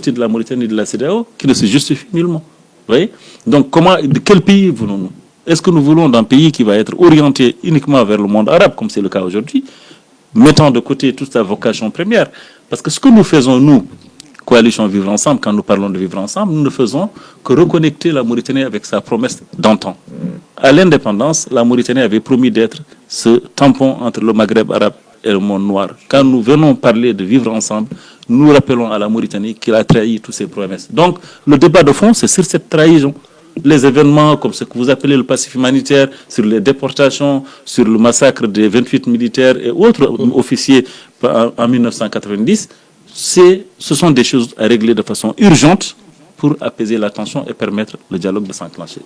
de la Mauritanie et de la CEDEAO qui ne se justifie nullement. Vous voyez? Donc, de quel pays voulons-nous? Est-ce que nous voulons d'un pays qui va être orienté uniquement vers le monde arabe, comme c'est le cas aujourd'hui, mettant de côté toute sa vocation première? Parce que ce que nous faisons, nous, coalition Vivre Ensemble, quand nous parlons de Vivre Ensemble, nous ne faisons que reconnecter la Mauritanie avec sa promesse d'antan. À l'indépendance, la Mauritanie avait promis d'être ce tampon entre le Maghreb arabe et le monde noir. Quand nous venons parler de Vivre Ensemble, nous rappelons à la Mauritanie qu'il a trahi toutes ses promesses. Donc, le débat de fond, c'est sur cette trahison. Les événements comme ce que vous appelez le passif humanitaire, sur les déportations, sur le massacre des 28 militaires et autres officiers en 1990, ce sont des choses à régler de façon urgente pour apaiser la tension et permettre le dialogue de s'enclencher.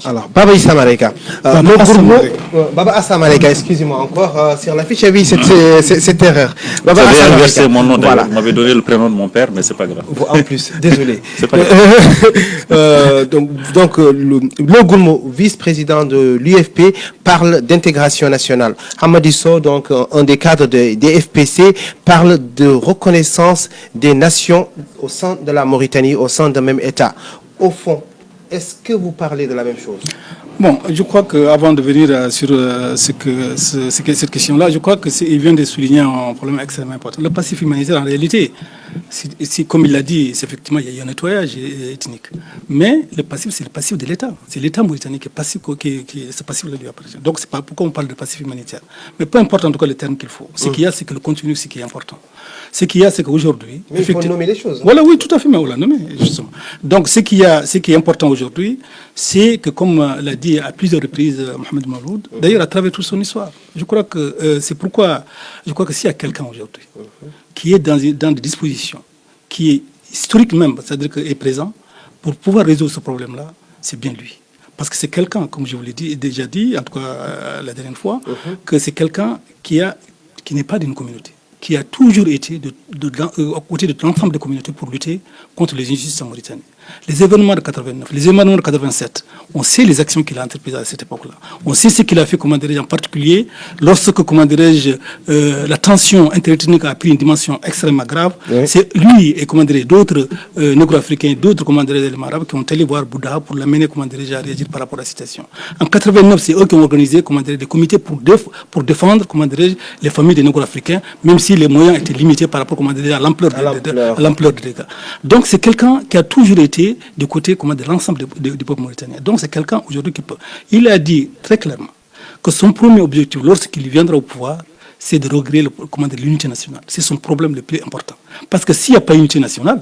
Alors, Baba Issa Mareka, Baba Issa Mareka, excusez-moi encore, sur la fiche, il y avait cette erreur. Baba Issa Mareka. Inversé mon nom, voilà. Vous m'avez donné le prénom de mon père, mais c'est pas grave. En plus, désolé. C'est pas grave. Donc, le Goulmo, vice-président de l'UFP, parle d'intégration nationale. Hamadisso, donc un des cadres des FPC, parle de reconnaissance des nations au sein de la Mauritanie, au sein d'un même État. Au fond, est-ce que vous parlez de la même chose? Bon, je crois qu'avant de venir sur cette question-là, je crois qu'il vient de souligner un problème extrêmement important. Le passif humanitaire, en réalité, comme il l'a dit, effectivement, il y a un nettoyage ethnique. Mais le passif, c'est le passif de l'État. C'est l'État mauritanien qui est passif, ce passif-là lui appartient. Donc, c'est pas pourquoi on parle de passif humanitaire. Mais peu importe en tout cas le terme qu'il faut. Ce qu'il y a, c'est que le contenu, c'est qui est important. Ce qu'il y a, c'est qu'aujourd'hui... Mais il faut nommer les choses. Voilà, oui, tout à fait, mais on l'a nommé, justement. Donc, ce qui est important aujourd'hui, c'est que, comme l'a dit à plusieurs reprises Mohamed Maloud, d'ailleurs à travers toute son histoire, je crois que c'est pourquoi je crois que s'il y a quelqu'un aujourd'hui qui est dans des dispositions, qui est historique même, c'est-à-dire qu'il est présent, pour pouvoir résoudre ce problème-là, c'est bien lui. Parce que c'est quelqu'un, comme je vous l'ai déjà dit, en tout cas la dernière fois, que c'est quelqu'un qui n'est pas d'une communauté, qui a toujours été aux côtés de l'ensemble des communautés pour lutter contre les injustices en Mauritanie. Les événements de 89, les événements de 87, on sait les actions qu'il a entreprises à cette époque-là. On sait ce qu'il a fait, comment dirais-je, en particulier lorsque, comment dirais-je, la tension interethnique a pris une dimension extrêmement grave. Oui. C'est lui et, comment dirais-je, d'autres négro-africains, d'autres, comment dirais-je, éléments arabes qui ont allé voir Bouddha pour l'amener, comment dirais-je, à réagir par rapport à la situation. En 89, c'est eux qui ont organisé, comment dirais-je, des comités pour défendre, comment dirais-je, les familles des négro-africains, même si les moyens étaient limités par rapport, comment dirais-je, à l'ampleur des dégâts. Donc c'est quelqu'un qui a toujours été du côté de l'ensemble du peuple mauritanien. Donc c'est quelqu'un aujourd'hui qui peut. Il a dit très clairement que son premier objectif, lorsqu'il viendra au pouvoir, c'est de regretter l'unité nationale. C'est son problème le plus important. Parce que s'il n'y a pas d'unité nationale,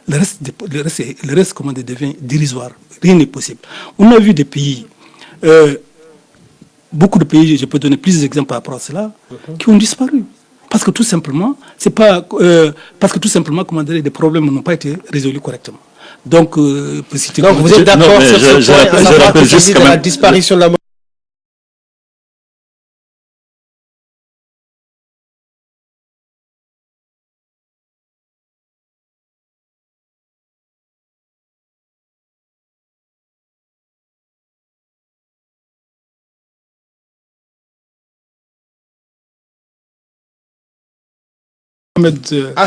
le reste devient dérisoire. Rien n'est possible. On a vu des pays, beaucoup de pays, je peux donner plusieurs exemples par rapport à cela, qui ont disparu. Parce que tout simplement, comment dire, des problèmes n'ont pas été résolus correctement. Donc, vous êtes d'accord sur ce point, je rappelle juste la disparition de la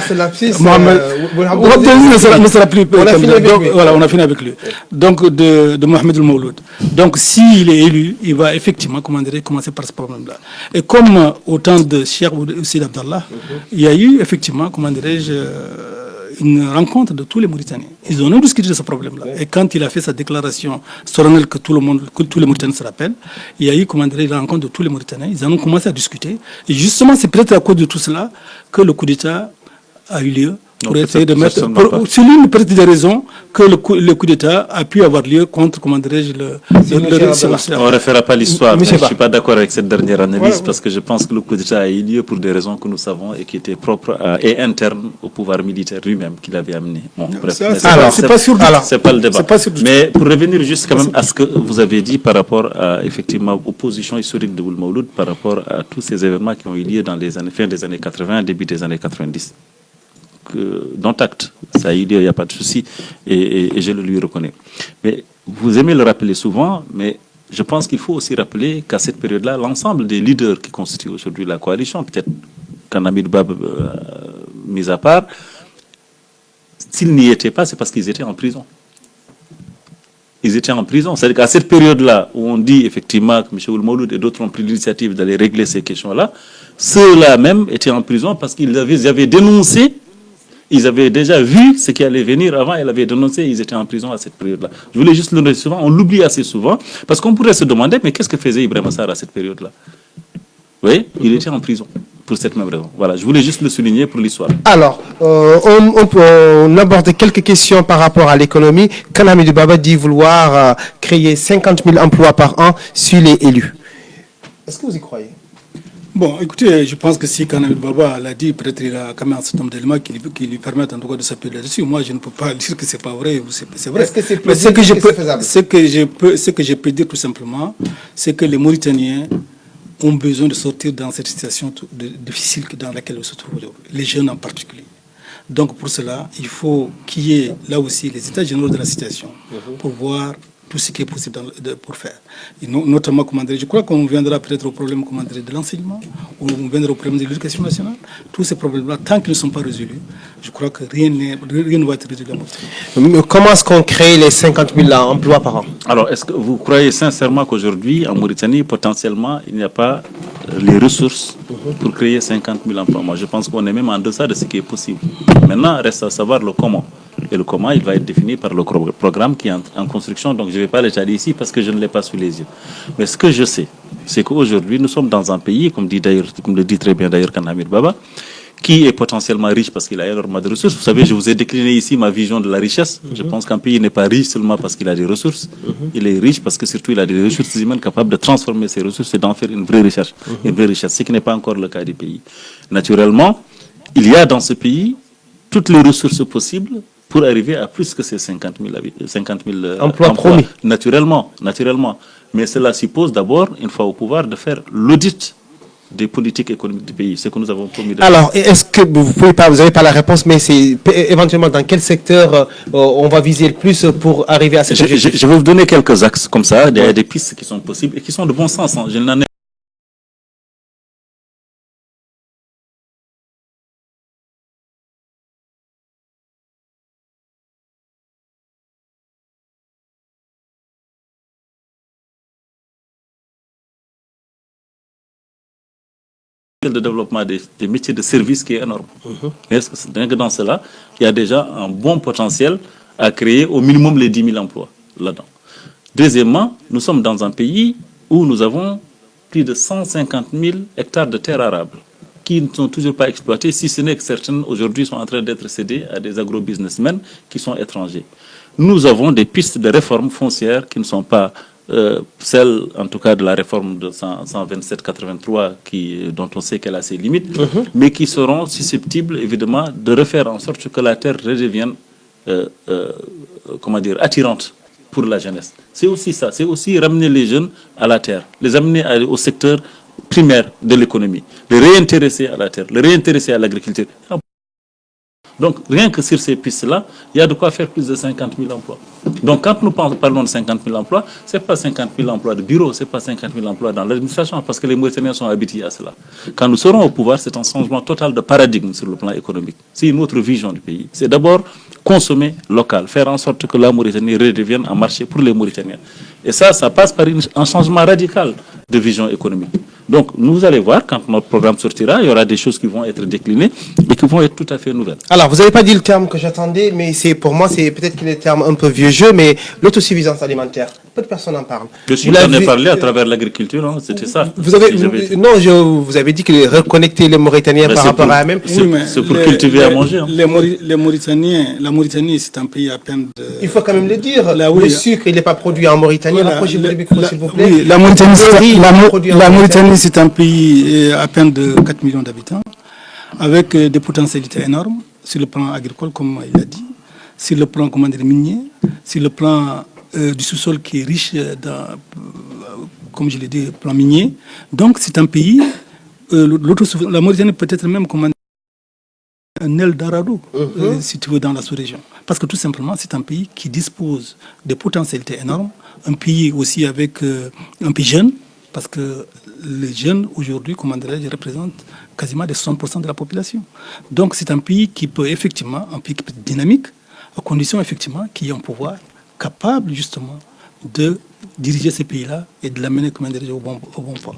c'est lapsus. Mohamed ne sera plus. On a fini avec lui. Donc, de Mohamed Mouloud. Donc, s'il est élu, il va effectivement, commencer par ce problème-là. Et comme au temps de Cheikh Ousseid Abdallah, il y a eu effectivement, une rencontre de tous les Mauritaniens. Ils ont discuté de ce problème-là. Et quand il a fait sa déclaration solennelle que tous les Mauritaniens se rappellent, il y a eu, la rencontre de tous les Mauritaniens. Ils en ont commencé à discuter. Et justement, c'est peut-être à cause de tout cela que le coup d'État a eu lieu. Pour essayer de mettre. C'est l'une des raisons que le coup d'État a pu avoir lieu contre, on ne refera pas l'histoire. Je ne suis pas d'accord avec cette dernière analyse parce que je pense que le coup d'État a eu lieu pour des raisons que nous savons et qui étaient propres et internes au pouvoir militaire lui-même qu'il avait amené. Bon, bref, c'est pas le débat. Mais pour revenir juste quand même à ce que vous avez dit par rapport à, effectivement, aux positions historiques de Ould Mouloud par rapport à tous ces événements qui ont eu lieu dans les fin des années 80, début des années 90. Dont acte, ça a eu lieu, il n'y a pas de souci, et je le lui reconnais. Mais vous aimez le rappeler souvent, mais je pense qu'il faut aussi rappeler qu'à cette période-là, l'ensemble des leaders qui constituent aujourd'hui la coalition, peut-être Kanamil Bab mis à part, S'ils n'y étaient pas, c'est parce qu'ils étaient en prison. Ils étaient en prison. C'est-à-dire qu'à cette période-là, où on dit effectivement que M. Ould et d'autres ont pris l'initiative d'aller régler ces questions-là, ceux-là même étaient en prison parce qu'ils avaient dénoncé, ils avaient déjà vu ce qui allait venir avant, ils avaient dénoncé, ils étaient en prison à cette période-là. Je voulais juste le dire souvent, on l'oublie assez souvent, parce qu'on pourrait se demander, mais qu'est-ce que faisait Ibrahim Sarr à cette période-là? Vous voyez, il était en prison pour cette même raison. Voilà, je voulais juste le souligner pour l'histoire. Alors, on aborde quelques questions par rapport à l'économie. Quand Hamidou Baba dit vouloir créer 50 000 emplois par an s'il est élu. Est-ce que vous y croyez? Bon, écoutez, je pense que si Kanamil Baba l'a dit, peut-être il a quand même un certain nombre d'éléments qui lui permettent en tout cas de s'appuyer là-dessus. Moi, je ne peux pas dire que c'est pas vrai ou c'est vrai. Est-ce que c'est Mais faisable? ce que je peux dire tout simplement, c'est que les Mauritaniens ont besoin de sortir dans cette situation difficile dans laquelle ils se trouvent aujourd'hui, les jeunes en particulier. Donc pour cela, il faut qu'il y ait là aussi les états généraux de la situation pour voir tout ce qui est possible pour faire. Et notamment, je crois qu'on viendra peut-être au problème de l'enseignement, ou on viendra au problème de l'éducation nationale. Tous ces problèmes-là, tant qu'ils ne sont pas résolus, je crois que rien ne va être résolu. Comment est-ce qu'on crée les 50 000 emplois par an? Alors, est-ce que vous croyez sincèrement qu'aujourd'hui, en Mauritanie, potentiellement, il n'y a pas les ressources pour créer 50 000 emplois? Moi, je pense qu'on est même en deçà de ce qui est possible. Maintenant, reste à savoir le comment. Et le comment, il va être défini par le programme qui est en construction. Donc, je ne vais pas l'étaler ici parce que je ne l'ai pas sous les yeux. Mais ce que je sais, c'est qu'aujourd'hui, nous sommes dans un pays, comme le dit très bien d'ailleurs Kanamil Baba, qui est potentiellement riche parce qu'il a énormément de ressources. Vous savez, je vous ai décliné ici ma vision de la richesse. Je pense qu'un pays n'est pas riche seulement parce qu'il a des ressources. Il est riche parce que surtout il a des ressources humaines capables de transformer ces ressources et d'en faire une vraie richesse, ce qui n'est pas encore le cas du pays. Naturellement, il y a dans ce pays toutes les ressources possibles pour arriver à plus que ces 50 000 emplois promis. Naturellement. Mais cela suppose d'abord, une fois au pouvoir, de faire l'audit des politiques économiques du pays, ce que nous avons promis de faire. Alors, est-ce que vous n'avez pas la réponse, mais c'est éventuellement dans quel secteur on va viser le plus pour arriver à cette objectif? Je vais vous donner quelques axes comme ça, des pistes qui sont possibles et qui sont de bon sens. Je n'en ai de développement des métiers de service qui est énorme. Est-ce que dans cela, il y a déjà un bon potentiel à créer au minimum les 10 000 emplois là-dedans. Deuxièmement, nous sommes dans un pays où nous avons plus de 150 000 hectares de terres arables qui ne sont toujours pas exploités, si ce n'est que certaines aujourd'hui sont en train d'être cédées à des agro-businessmen qui sont étrangers. Nous avons des pistes de réforme foncière qui ne sont pas celle, en tout cas, de la réforme de 127-83, dont on sait qu'elle a ses limites, mais qui seront susceptibles, évidemment, de refaire en sorte que la terre redevienne, attirante pour la jeunesse. C'est aussi ça, c'est aussi ramener les jeunes à la terre, les amener au secteur primaire de l'économie, les réintéresser à la terre, les réintéresser à l'agriculture. Donc, rien que sur ces pistes-là, il y a de quoi faire plus de 50 000 emplois. Donc, quand nous parlons de 50 000 emplois, ce n'est pas 50 000 emplois de bureaux, ce n'est pas 50 000 emplois dans l'administration, parce que les Mauritaniens sont habitués à cela. Quand nous serons au pouvoir, c'est un changement total de paradigme sur le plan économique. C'est une autre vision du pays. C'est d'abord consommer local, faire en sorte que la Mauritanie redevienne un marché pour les Mauritaniens. Et ça passe par un changement radical de vision économique. Donc, nous allez voir, quand notre programme sortira, il y aura des choses qui vont être déclinées et qui vont être tout à fait nouvelles. Alors, vous n'avez pas dit le terme que j'attendais, mais pour moi, c'est peut-être que le terme un peu vieux jeu, mais l'autosuffisance alimentaire. Peu de personnes en parlent. J'en ai parlé à travers l'agriculture, hein, c'était ça. Vous avez dit que reconnecter les Mauritaniens par rapport à eux-mêmes. C'est pour cultiver à manger. Hein. La Mauritanie, c'est un pays à peine de... Il faut quand même le dire. Le sucre, il n'est pas produit en Mauritanie. Rapprochez-vous du micro, s'il vous plaît. Oui, la Mauritanie, c'est un pays à peine de 4 millions d'habitants, avec des potentialités énormes sur le plan agricole, comme il a dit, sur le plan minier, sur le plan du sous-sol qui est riche, comme je l'ai dit, plan minier. Donc c'est un pays, la Mauritanie peut être même un Eldorado, si tu veux, dans la sous-région. Parce que tout simplement, c'est un pays qui dispose de potentialités énormes, un pays aussi avec un pays jeune, parce que les jeunes aujourd'hui, représentent quasiment de 60% de la population. Donc c'est un pays qui peut effectivement, un pays qui peut être dynamique, à condition effectivement qu'il y ait un pouvoir capable justement de diriger ces pays-là et de l'amener comme au bon port.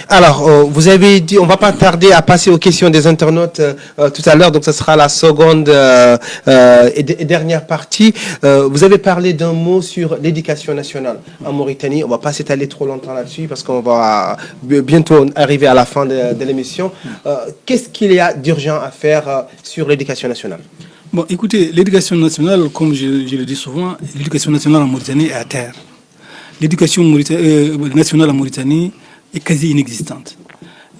Alors, vous avez dit, on ne va pas tarder à passer aux questions des internautes tout à l'heure, donc ce sera la seconde et dernière partie. Vous avez parlé d'un mot sur l'éducation nationale en Mauritanie. On ne va pas s'étaler trop longtemps là-dessus parce qu'on va bientôt arriver à la fin de l'émission. Qu'est-ce qu'il y a d'urgent à faire sur l'éducation nationale? Bon, écoutez, l'éducation nationale, comme je le dis souvent, l'éducation nationale en Mauritanie est à terre. L'éducation nationale en Mauritanie est quasi inexistante.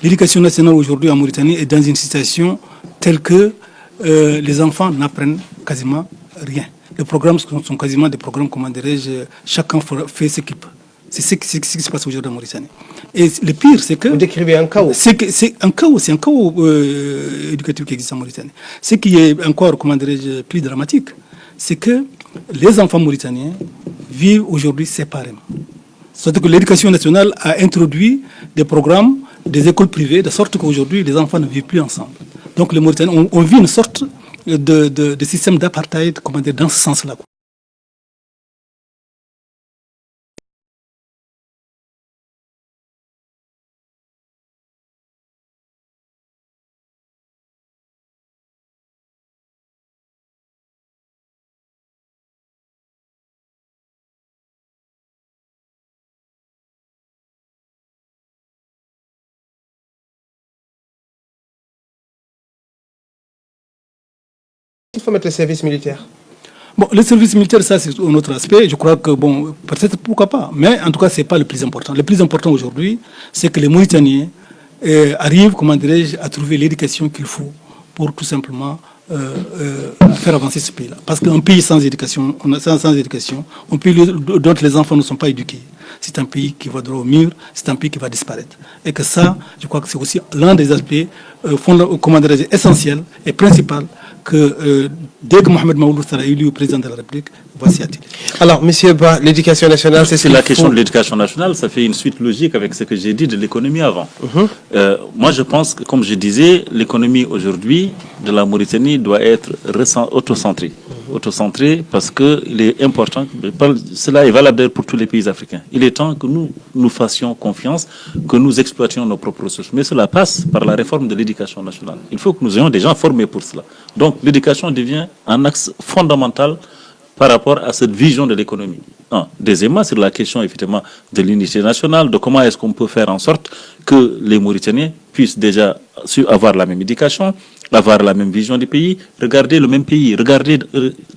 L'éducation nationale aujourd'hui en Mauritanie est dans une situation telle que les enfants n'apprennent quasiment rien. Les programmes sont quasiment des programmes, comment dirais-je, chacun fait ce qu'il peut. C'est ce qui se passe aujourd'hui en Mauritanie. Et le pire, c'est que... Vous décrivez un chaos. C'est un chaos éducatif qui existe en Mauritanie. Ce qui est encore, comment dirais-je, plus dramatique, c'est que les enfants mauritaniens vivent aujourd'hui séparément. C'est-à-dire que l'éducation nationale a introduit des programmes, des écoles privées, de sorte qu'aujourd'hui, les enfants ne vivent plus ensemble. Donc les Mauritaniens, on vit une sorte de système d'apartheid, comment dire, dans ce sens-là. Il faut mettre le service militaire. Bon, le service militaire, ça c'est un autre aspect. Je crois que, bon, peut-être pourquoi pas. Mais en tout cas, ce n'est pas le plus important. Le plus important aujourd'hui, c'est que les Mauritaniens arrivent, comment dirais-je, à trouver l'éducation qu'il faut pour tout simplement faire avancer ce pays-là. Parce qu'un pays sans éducation, un pays dont les enfants ne sont pas éduqués, c'est un pays qui va droit au mur, c'est un pays qui va disparaître. Et que ça, je crois que c'est aussi l'un des aspects essentiels et principaux que dès que Mohamed Maouloud sera élu président de la République, voici a-t-il. Alors, monsieur Ba, l'éducation nationale, c'est la question de l'éducation nationale, ça fait une suite logique avec ce que j'ai dit de l'économie avant. Moi, je pense que, comme je disais, l'économie aujourd'hui de la Mauritanie doit être autocentrée. Autocentrée parce qu'il est important, cela est valable pour tous les pays africains. Il est temps que nous fassions confiance, que nous exploitions nos propres ressources. Mais cela passe par la réforme de l'éducation nationale. Il faut que nous ayons des gens formés pour cela. Donc, l'éducation devient un axe fondamental par rapport à cette vision de l'économie. Deuxièmement, c'est la question effectivement de l'unité nationale, de comment est-ce qu'on peut faire en sorte que les Mauritaniens puissent déjà avoir la même éducation, avoir la même vision du pays, regarder le même pays,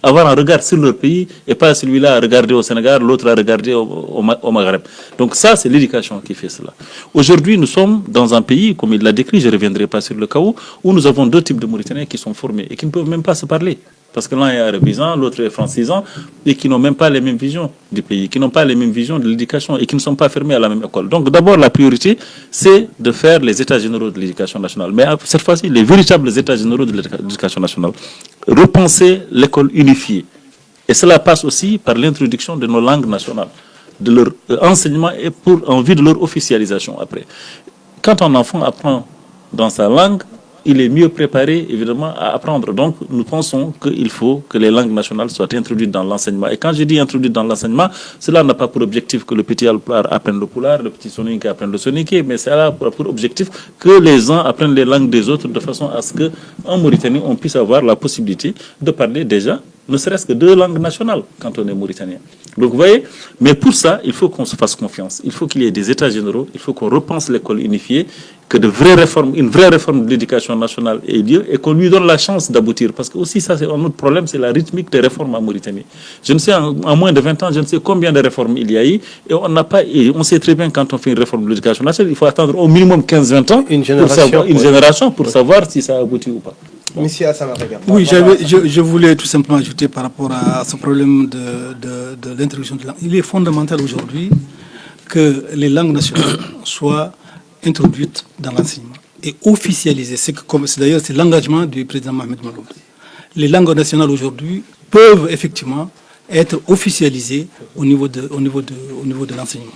avoir un regard sur leur pays et pas celui-là à regarder au Sénégal, l'autre à regarder au Maghreb. Donc ça, c'est l'éducation qui fait cela. Aujourd'hui, nous sommes dans un pays, comme il l'a décrit, je ne reviendrai pas sur le chaos, où nous avons deux types de Mauritaniens qui sont formés et qui ne peuvent même pas se parler. Parce que l'un est arabisant, l'autre est francisant, et qui n'ont même pas les mêmes visions du pays, qui n'ont pas les mêmes visions de l'éducation et qui ne sont pas fermés à la même école. Donc d'abord, la priorité, c'est de faire les états généraux de l'éducation nationale. Mais cette fois-ci, les véritables états généraux de l'éducation nationale. Repenser l'école unifiée. Et cela passe aussi par l'introduction de nos langues nationales, de leur enseignement et en vue de leur officialisation après. Quand un enfant apprend dans sa langue, il est mieux préparé, évidemment, à apprendre. Donc, nous pensons qu'il faut que les langues nationales soient introduites dans l'enseignement. Et quand je dis introduites dans l'enseignement, cela n'a pas pour objectif que le petit Alpulaar apprenne le Pulaar, le petit Soninké apprenne le Soninké, mais cela a pour objectif que les uns apprennent les langues des autres de façon à ce qu'en Mauritanie, on puisse avoir la possibilité de parler déjà, ne serait-ce que deux langues nationales quand on est mauritanien. Donc, vous voyez, mais pour ça, il faut qu'on se fasse confiance. Il faut qu'il y ait des états généraux, il faut qu'on repense l'école unifiée, que une vraie réforme de l'éducation nationale ait lieu et qu'on lui donne la chance d'aboutir. Parce que aussi, ça, c'est un autre problème, c'est la rythmique des réformes en Mauritanie. Je ne sais, en moins de 20 ans, je ne sais combien de réformes il y a eu. Et on sait très bien quand on fait une réforme de l'éducation nationale, il faut attendre au minimum 15-20 ans, une génération pour savoir si ça aboutit ou pas. Monsieur Assama, oui, je voulais tout simplement ajouter par rapport à ce problème de l'introduction de langue. Il est fondamental aujourd'hui que les langues nationales soient introduites dans l'enseignement et officialisées. D'ailleurs, c'est l'engagement du président Mohamed Maouloud. Les langues nationales aujourd'hui peuvent effectivement être officialisées au niveau de l'enseignement.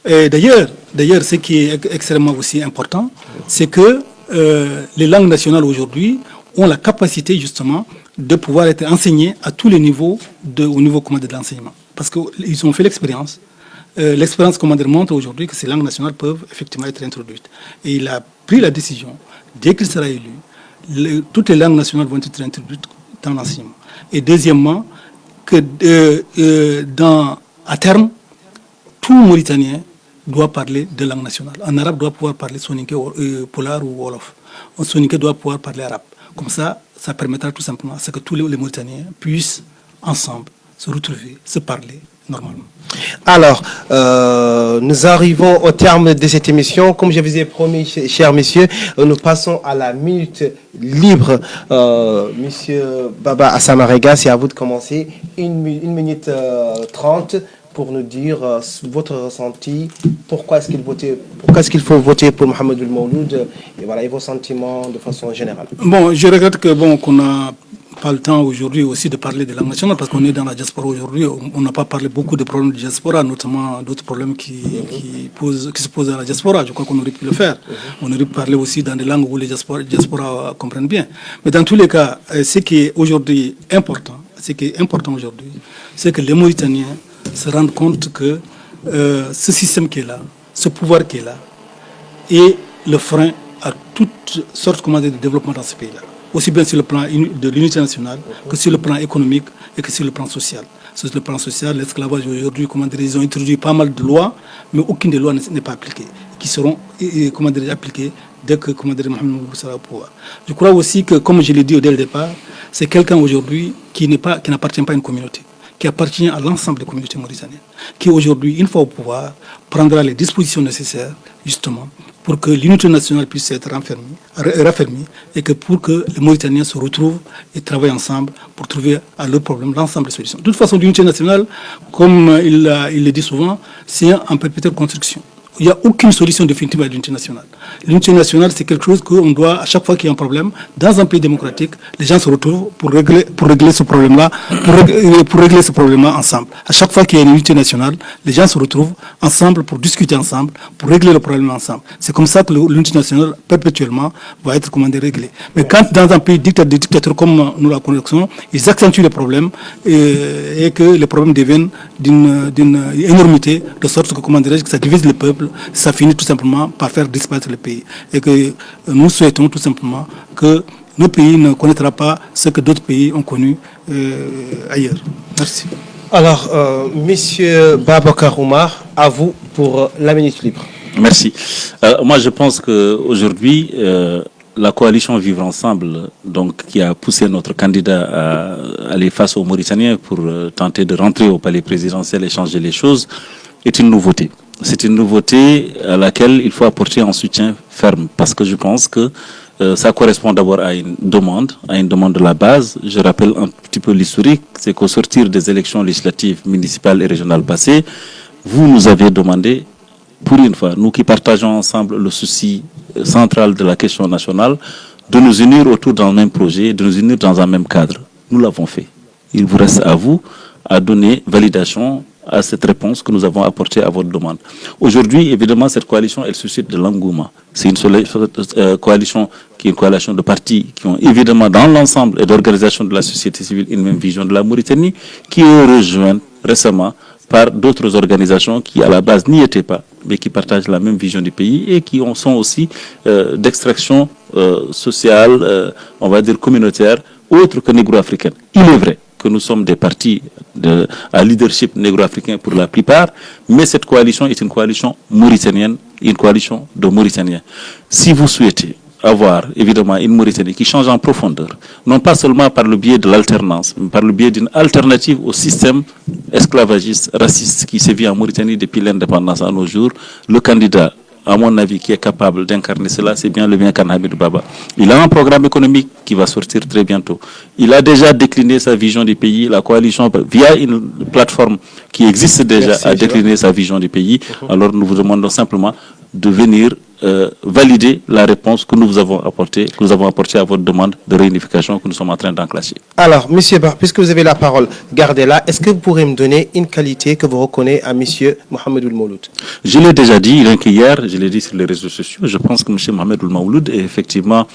D'ailleurs, ce qui est extrêmement aussi important, c'est que les langues nationales aujourd'hui ont la capacité justement de pouvoir être enseignées à tous les niveaux, au niveau de l'enseignement. Parce qu'ils ont fait l'expérience. L'expérience montre aujourd'hui que ces langues nationales peuvent effectivement être introduites. Et il a pris la décision, dès qu'il sera élu, toutes les langues nationales vont être introduites dans l'enseignement. Et deuxièmement, que à terme, tout Mauritanien doit parler de langue nationale. Un arabe doit pouvoir parler soninké, polar ou wolof. Un soninké doit pouvoir parler arabe. Comme ça permettra tout simplement à ce que tous les Mauritaniens puissent ensemble se retrouver, se parler normalement. Alors, nous arrivons au terme de cette émission. Comme je vous ai promis, chers messieurs, nous passons à la minute libre. Monsieur Baba Assamarega, c'est à vous de commencer. 1 minute 30 pour nous dire votre ressenti. Pourquoi est-ce qu'il faut voter pour Mohamed El Mouloud et vos sentiments de façon générale. Bon, je regrette qu'on n'a pas le temps aujourd'hui aussi de parler de langue nationale parce qu'on est dans la diaspora aujourd'hui. On n'a pas parlé beaucoup de problèmes de diaspora, notamment d'autres problèmes qui se posent dans la diaspora. Je crois qu'on aurait pu le faire. On aurait pu parler aussi dans des langues où les diaspora comprennent bien. Mais dans tous les cas, ce qui est aujourd'hui important, aujourd'hui, c'est que les Mauritaniens se rendent compte que ce système qui est là, ce pouvoir qui est là, est le frein à toutes sortes de développement dans ce pays-là. Aussi bien sur le plan de l'unité nationale que sur le plan économique et que sur le plan social. Sur le plan social, l'esclavage aujourd'hui, ils ont introduit pas mal de lois, mais aucune des lois n'est pas appliquée, qui seront appliquées dès que Mohamed Mouloud sera au pouvoir. Je crois aussi que, comme je l'ai dit dès le départ, c'est quelqu'un aujourd'hui qui n'appartient pas à une communauté, qui appartient à l'ensemble des communautés mauritaniennes, qui aujourd'hui, une fois au pouvoir, prendra les dispositions nécessaires, justement, pour que l'unité nationale puisse être raffermie et que pour que les Mauritaniens se retrouvent et travaillent ensemble pour trouver à leurs problèmes l'ensemble des solutions. De toute façon, l'unité nationale, comme il le dit souvent, c'est en perpétuelle construction. Il n'y a aucune solution définitive à l'unité nationale. L'unité nationale, c'est quelque chose qu'on doit, à chaque fois qu'il y a un problème, dans un pays démocratique, les gens se retrouvent pour régler ce problème-là, pour régler ce problème-là ensemble. À chaque fois qu'il y a une unité nationale, les gens se retrouvent ensemble pour discuter ensemble, pour régler le problème ensemble. C'est comme ça que l'unité nationale, perpétuellement, va être réglée. Mais quand dans un pays dictateur comme nous la connaissons, ils accentuent les problèmes et que les problèmes deviennent d'une énormité, de sorte que ça divise le peuple, ça finit tout simplement par faire disparaître le pays. Et que nous souhaitons tout simplement que notre pays ne connaîtra pas ce que d'autres pays ont connu ailleurs. Merci. Alors, Monsieur Babacar Oumar, à vous pour la minute libre. Merci. Moi, je pense qu'aujourd'hui, la coalition Vivre Ensemble, donc, qui a poussé notre candidat à aller face aux Mauritaniens pour tenter de rentrer au palais présidentiel et changer les choses, est une nouveauté. C'est une nouveauté à laquelle il faut apporter un soutien ferme parce que je pense que ça correspond d'abord à une demande de la base. Je rappelle un petit peu l'historique, c'est qu'au sortir des élections législatives municipales et régionales passées, vous nous avez demandé, pour une fois, nous qui partageons ensemble le souci central de la question nationale, de nous unir autour d'un même projet, de nous unir dans un même cadre. Nous l'avons fait. Il vous reste à vous à donner validation à cette réponse que nous avons apportée à votre demande. Aujourd'hui, évidemment, cette coalition, elle suscite de l'engouement. C'est une coalition qui est une coalition de partis qui ont évidemment dans l'ensemble et d'organisations de la société civile une même vision de la Mauritanie, qui est rejointe récemment par d'autres organisations qui à la base n'y étaient pas, mais qui partagent la même vision du pays et qui sont aussi d'extraction sociale, on va dire communautaire, autre que négro-africaine. Il est vrai que nous sommes des partis à leadership négro-africain pour la plupart, mais cette coalition est une coalition mauritanienne, une coalition de Mauritaniens. Si vous souhaitez avoir évidemment une Mauritanie qui change en profondeur, non pas seulement par le biais de l'alternance, mais par le biais d'une alternative au système esclavagiste, raciste qui sévit en Mauritanie depuis l'indépendance à nos jours, le candidat, à mon avis, qui est capable d'incarner cela, c'est bien le bien Hamidou Baba. Il a un programme économique qui va sortir très bientôt. Il a déjà décliné sa vision du pays. La coalition, via une plateforme qui existe déjà, a décliné sa vision du pays. Alors nous vous demandons simplement de venir valider la réponse que nous vous avons apportée, à votre demande de réunification que nous sommes en train d'enclencher. Alors, Monsieur Ba, puisque vous avez la parole, gardez-la. Est-ce que vous pourrez me donner une qualité que vous reconnaissez à Monsieur Mohamed Ould Mouloud? Je l'ai déjà dit, rien qu'hier, je l'ai dit sur les réseaux sociaux, je pense que M. Mohamed Ould Mouloud est effectivement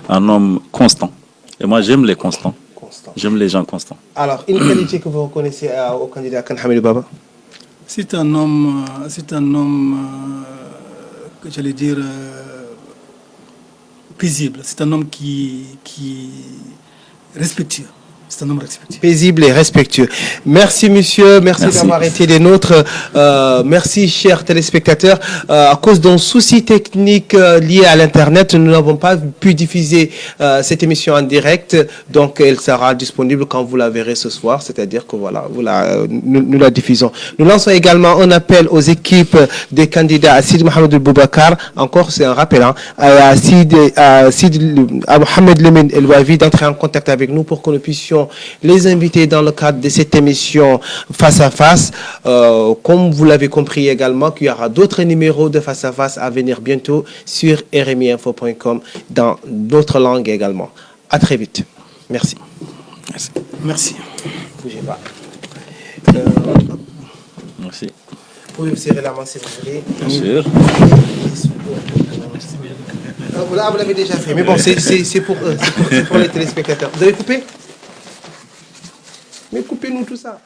un homme constant. Et moi, j'aime les constants. J'aime les gens constants. Alors, une qualité que vous reconnaissez au candidat Kane Hamidou Baba? C'est un homme, que j'allais dire, paisible. C'est un homme qui respectueux. C'est un homme respectueux. Paisible et respectueux. Merci, monsieur. Merci d'avoir été des nôtres. Merci, chers téléspectateurs. À cause d'un souci technique lié à l'Internet, nous n'avons pas pu diffuser cette émission en direct. Donc, elle sera disponible quand vous la verrez ce soir. C'est-à-dire que voilà, nous la diffusons. Nous lançons également un appel aux équipes des candidats à Sid Mohamed Boubacar. Encore, c'est un rappel, hein, à Mohamed Lemine El Wavi d'entrer en contact avec nous pour que nous puissions les inviter dans le cadre de cette émission Face à Face. Comme vous l'avez compris également, qu'il y aura d'autres numéros de Face à Face à venir bientôt sur rmiinfo.com dans d'autres langues également. À très vite. Merci. Merci. Merci. Bougez pas. Merci. Vous pouvez vous serrer la main si vous voulez. Bien sûr. Vous l'avez déjà fait, mais bon, c'est pour eux, c'est pour les téléspectateurs. Vous avez coupé? Mais coupez-nous tout ça.